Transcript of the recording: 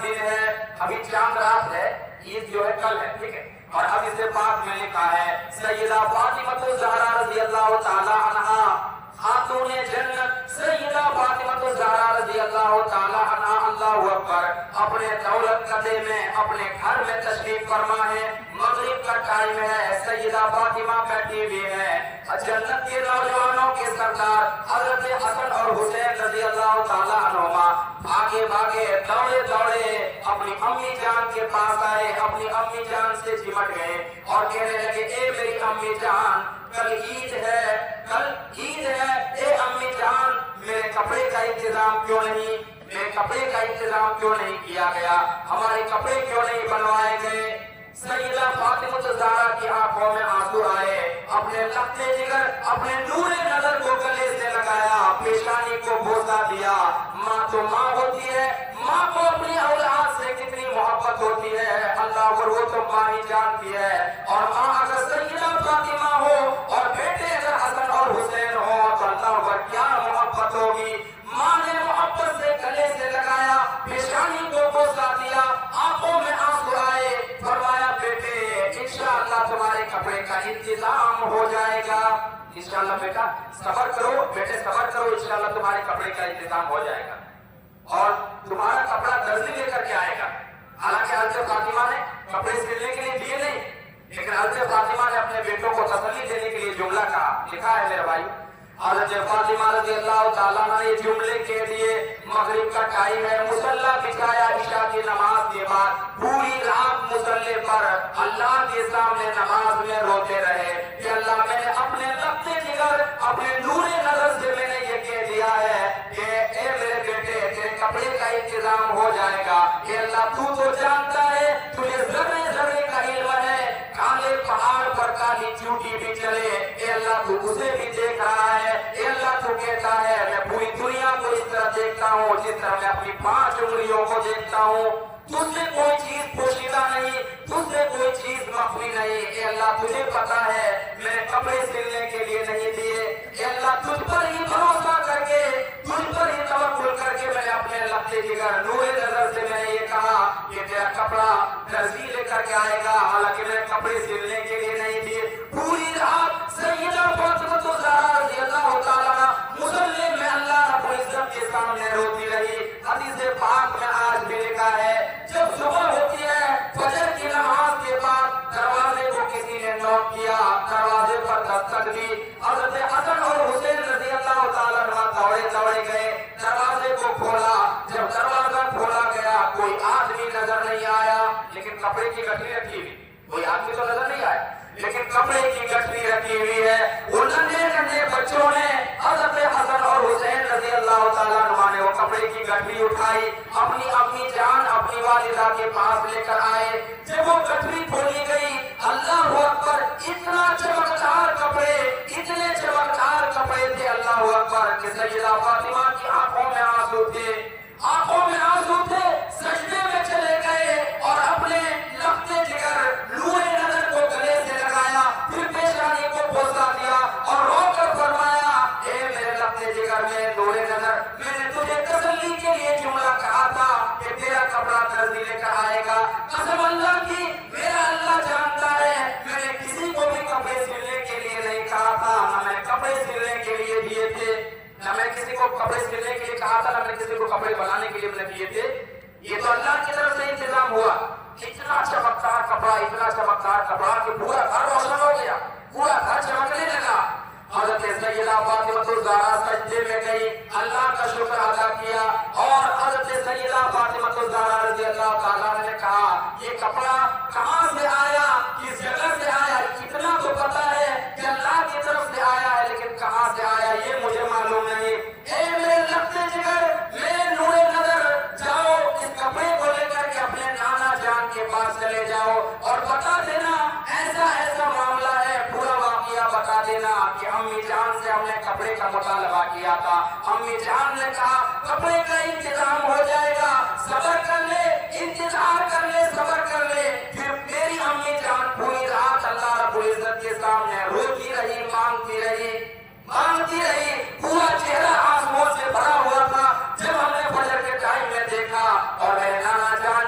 دن ہے, ابھی چاند رات ہے, عید جو ہے کل ہے, ٹھیک ہے. اور حدیث پاک میں لکھا ہے سیدہ فاطمہ الزہرا رضی اللہ تعالی عنہا خاتون جنت سیدہ فاطمہ الزہرا رضی اللہ تعالی عنہا, اللہ اکبر, اپنے دولت قدے میں اپنے گھر میں تشریف فرما ہے. مغرب کا ٹائم ہے, سیدہ فاطمہ بیٹھی ہوئی ہے. جنت کے نوجوانوں کے سردار حضرت حسن اور حسین رضی اللہ تعالی عنہما بھاگے بھاگے دوڑے دوڑے اپنی امی جان کے پاس آئے, اپنی امی جان سے چمٹ گئے اور کہنے لگے اے میری امی جان, کل عید ہے, کل عید ہے, اے امی جان میرے کپڑے کا انتظام کیوں نہیں, میرے کپڑے کا انتظام کیوں نہیں کیا گیا, ہمارے کپڑے کیوں نہیں بنوائے گئے. سیدہ فاطمہ الزہرا کی آنکھوں میں آنسو آئے, اپنے لخت جگر اپنے نور نظر کو گلے سے لگایا, پیشانی کو بوسہ دیا. ماں تو ماں ہوتی ہے, ماں کو اپنی اولاد سے کتنی محبت ہوتی ہے اللہ پر وہ تو ماں ہی جانتی ہے. اور ماں اگر سیدہ فاطمہ ہو اور بیٹے اگر حسن اور حسین ہو تو اللہ پر کیا محبت ہوگی. ماں نے محبت سے گلے سے لگایا, پیشانی کو بوسہ دیا, آنکھوں میں آنسو آئے, فرمایا بیٹے انشاءاللہ تمہارے کپڑے کا انتظام ہو جائے گا. انشاءاللہ بیٹا صبر کرو, بیٹے صبر کرو, انشاءاللہ تمہارے کپڑے کا انتظام ہو جائے گا اور تمہارا کپڑا درزی لے کر کے آئے گا. حالانکہ حضرت فاطمہ نے کپڑے سلنے کے لیے دیے نہیں, لیکن حضرت فاطمہ نے اپنے بیٹوں کو تسلی دینے کے لیے جملہ کہا. لکھا ہے میرے بھائی, حضرت فاطمہ رضی اللہ تعالیٰ نے یہ جملے کہہ دیے, مغرب کا ٹائم ہے, مصلی بچھایا عشاء کی نماز کے بعد, پوری رات مصلی پر اللہ کے سامنے نماز میں روتے رہے کہ اللہ میں نے اپنے لخت جگر اپنے نور نظر سے میں نے یہ کہہ دیا ہے کہ اے میرے بیٹے تیرے کپڑے کا انتظام ہو جائے گا. کہ اللہ تو جانتا ہے, تجھے ذرے ذرے کا علم ہے, کالے پہاڑ پر کالی چیوٹی بھی چلے, اے اللہ تو اسے بھی دیکھ رہا ہے. اے اللہ تو کہتا ہے میں پوری دنیا کو اس طرح دیکھتا ہوں جس طرح میں اپنی 5 انگلیوں کو دیکھتا ہوں. تجھ سے کوئی چیز پوشیدہ نہیں, تجھ سے کوئی چیز مخفی نہیں. اے اللہ تجھے پتا ہے میں نے کپڑے سلنے کے لیے نہیں دیے. اے اللہ تجھ پر ہی بھروسہ کر کے, تجھ پر ہی توکل کر کے میں نے اپنے لخت جگر نور نظر سے میں نے یہ کہا کہ تیرا کپڑا درزی لے کر کے آئے گا, حالانکہ میں نے کپڑے سلنے کے لیے نہیں دیے. پوری رات سیدہ فاطمہ الزہرا رضی اللہ تعالیٰ مصلی میں اللہ رب العزت کے سامنے روتی رہی. حدیث پاک میں آج بھی لکھا ہے جب صبح ہوتی ہے فجر کی نماز کے بعد دروازے کو کسی نے نوک کیا, دروازے پر دستک دی. حضرت حسن اور حسین رضی اللہ تعالیٰ دوڑے دوڑے گئے, دروازے کو کھولا. جب دروازہ کھولا گیا کوئی آدمی نظر نہیں آیا, لیکن کپڑے کی گٹھری رکھی ہوئی, کوئی آدمی تو نظر نہیں آیا لیکن کپڑے کی گٹھری رکھی ہوئی ہے. ان ننھے ننھے بچوں نے حضرت حسن اور حسین رضی اللہ تعالیٰ عنہ نے وہ کپڑے کی گٹھری اٹھائی, اپنی امی جان اپنی والدہ کے پاس لے کر آئے. جب وہ گٹھری کھولی گئی, اللہ اکبر, اتنا چمکدار کپڑے, اتنے چمکدار کپڑے تھے اللہ اکبر کہ سیدہ فاطمہ کی آنکھوں میں آنسو تھے, آنکھوں میں آنسو تھے, سجدے میں چلے گئے اور اپنے لخت جگر نور نظر کو گلے سے لگایا, پھر پیشانی کو بوسہ دیا اور رو کر فرمایا اے میرے لخت جگر میں نور نظر, میں نے تجھے تسلی کے لیے جملہ کہا تھا کہ تیرا کپڑا درزی لے کر آئے گا. قسم اللہ کی, میرا اللہ جانتا ہے میں نے کسی کو بھی کپڑے سلنے کے لیے نہیں کہا تھا, نہ میں کپڑے سلنے کے لیے دیے تھے, نہ میں کسی کو کپڑے سلنے کے لیے کہا تھا, نہ میں کسی کو کپڑے بنانے کے لیے میں نے دیے تھے. یہ تو اللہ کی طرف سے انتظام ہوا. اتنا چمکدار کپڑا, اتنا چمکدار کپڑا کہ پورا گھر روشن ہو گیا, پورا گھر چمکنے لگا. حضرت سیدہ فاطمہ الزہرا سجدے میں گئی, اللہ کا شکر ادا کیا اور حضرت سیدہ فاطمہ الزہرا رضی اللہ تعالیٰ نے کہا یہ کپڑا کہاں سے آیا, کس جگہ سے آیا, اتنا تو پتا ہے کہ اللہ کی طرف سے آیا ہے, لیکن کہاں سے آیا یہ مجھے معلوم نہیں. اے میرے لخت جگر, میرے نور نظر, جاؤ اس کپڑے کو لے کر کے اپنے نانا جان کے پاس چلے جاؤ اور بتا دینا ایسا ایسا معاملہ ہے, پورا واقعہ بتا دینا کہ امی جان سے ہم نے کپڑے کا مطالبہ کیا تھا, امی جان نے کہا کپڑے کا انتظام ہو جائے گا, صبر کر لے, انتظار کر لے, صبر کر لے. پھر میری امی جان پوری رات اللہ رب العزت کے سامنے روتی رہی, مانگتی رہی, مانگتی رہی, پورا چہرہ آنسوؤں سے بھرا ہوا تھا. جب ہم نے فجر کے ٹائم میں دیکھا اور میرے نانا جان